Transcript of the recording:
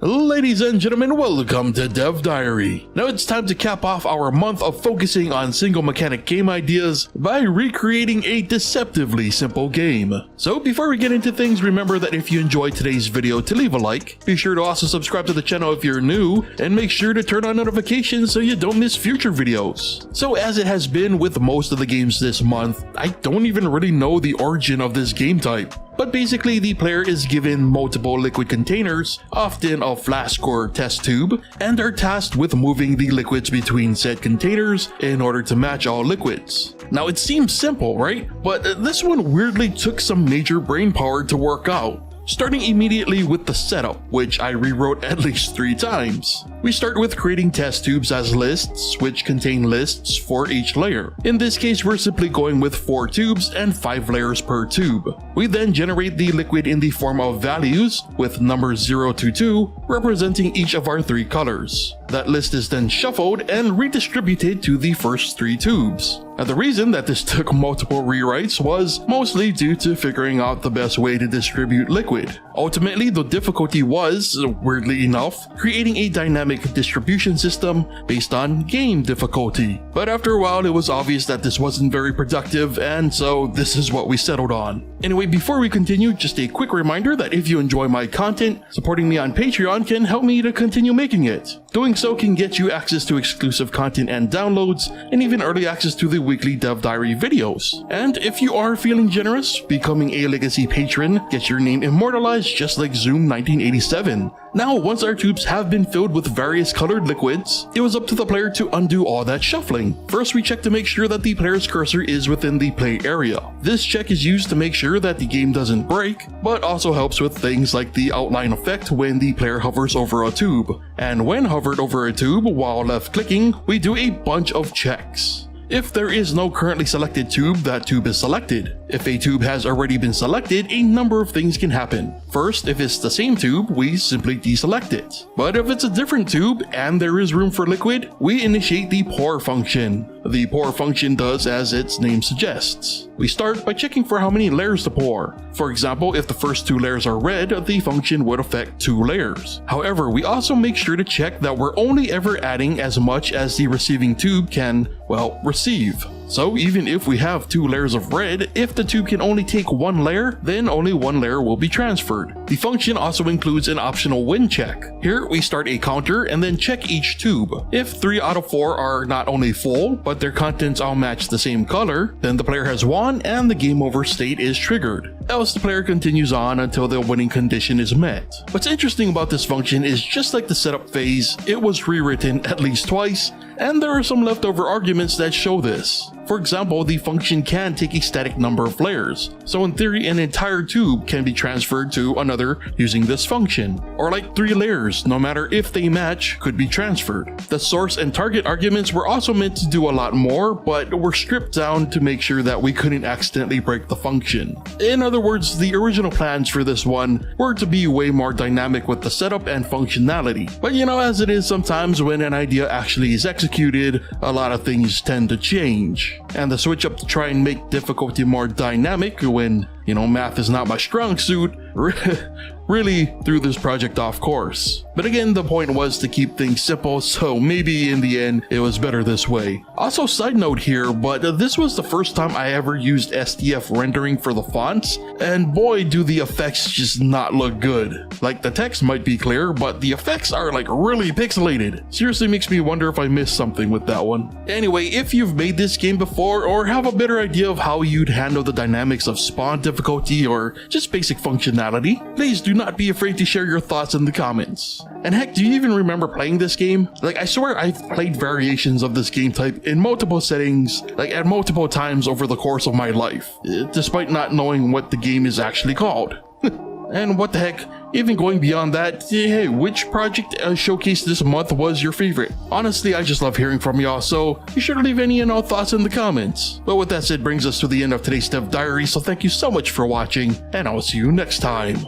Ladies and gentlemen, welcome to Dev Diary. Now it's time to cap off our month of focusing on single mechanic game ideas by recreating a deceptively simple game. So before we get into things, remember that if you enjoyed today's video to leave a like, be sure to also subscribe to the channel if you're new, and make sure to turn on notifications so you don't miss future videos. So as it has been with most of the games this month, I don't even really know the origin of this game type. But basically, the player is given multiple liquid containers, often a flask or test tube, and are tasked with moving the liquids between said containers in order to match all liquids. Now it seems simple, right? But this one weirdly took some major brain power to work out. Starting immediately with the setup, which I rewrote at least 3 times. We start with creating test tubes as lists, which contain lists for each layer. In this case, we're simply going with 4 tubes and 5 layers per tube. We then generate the liquid in the form of values, with numbers 0 to 2 representing each of our 3 colors. That list is then shuffled and redistributed to the first 3 tubes. Now the reason that this took multiple rewrites was mostly due to figuring out the best way to distribute liquid. Ultimately, the difficulty was, weirdly enough, creating a dynamic distribution system based on game difficulty. But after a while, it was obvious that this wasn't very productive, and so this is what we settled on. Anyway, before we continue, just a quick reminder that if you enjoy my content, supporting me on Patreon can help me to continue making it. Doing so can get you access to exclusive content and downloads, and even early access to the weekly Dev Diary videos. And if you are feeling generous, becoming a Legacy patron gets your name immortalized just like Zoom 1987. Now, once our tubes have been filled with various colored liquids, it was up to the player to undo all that shuffling. First, we check to make sure that the player's cursor is within the play area. This check is used to make sure that the game doesn't break, but also helps with things like the outline effect when the player hovers over a tube. And when hovered over a tube while left clicking, we do a bunch of checks. If there is no currently selected tube, that tube is selected. If a tube has already been selected, a number of things can happen. First, if it's the same tube, we simply deselect it. But if it's a different tube and there is room for liquid, we initiate the pour function. The pour function does as its name suggests. We start by checking for how many layers to pour. For example, if the first 2 layers are red, the function would affect 2 layers. However, we also make sure to check that we're only ever adding as much as the receiving tube can, well, receive. So even if we have 2 layers of red, if the tube can only take 1 layer, then only 1 layer will be transferred. The function also includes an optional win check. Here we start a counter and then check each tube. If 3 out of 4 are not only full, but their contents all match the same color, then the player has won and the game over state is triggered. Else the player continues on until the winning condition is met. What's interesting about this function is just like the setup phase, it was rewritten at least twice, and there are some leftover arguments that show this. For example, the function can take a static number of layers, so in theory an entire tube can be transferred to another using this function. Or like 3 layers, no matter if they match, could be transferred. The source and target arguments were also meant to do a lot more, but were stripped down to make sure that we couldn't accidentally break the function. In other words, the original plans for this one were to be way more dynamic with the setup and functionality. But you know, as it is sometimes when an idea actually is executed, a lot of things tend to change. And the switch up to try and make difficulty more dynamic when, you know, math is not my strong suit, really threw this project off course. But again, the point was to keep things simple, so maybe in the end it was better this way. Also, side note here, but this was the first time I ever used STF rendering for the fonts, and boy do the effects just not look good. Like the text might be clear, but the effects are like really pixelated. Seriously makes me wonder if I missed something with that one. Anyway, if you've made this game before or have a better idea of how you'd handle the dynamics of spawn difficulty or just basic functionality, please do not be afraid to share your thoughts in the comments. And heck, do you even remember playing this game? Like, I swear I've played variations of this game type in multiple settings, like at multiple times over the course of my life, despite not knowing what the game is actually called. And what the heck, even going beyond that, hey, which project showcased this month was your favorite? Honestly, I just love hearing from y'all, so be sure to leave any and all thoughts in the comments. But with that said, brings us to the end of today's Dev Diary, so thank you so much for watching, and I'll see you next time.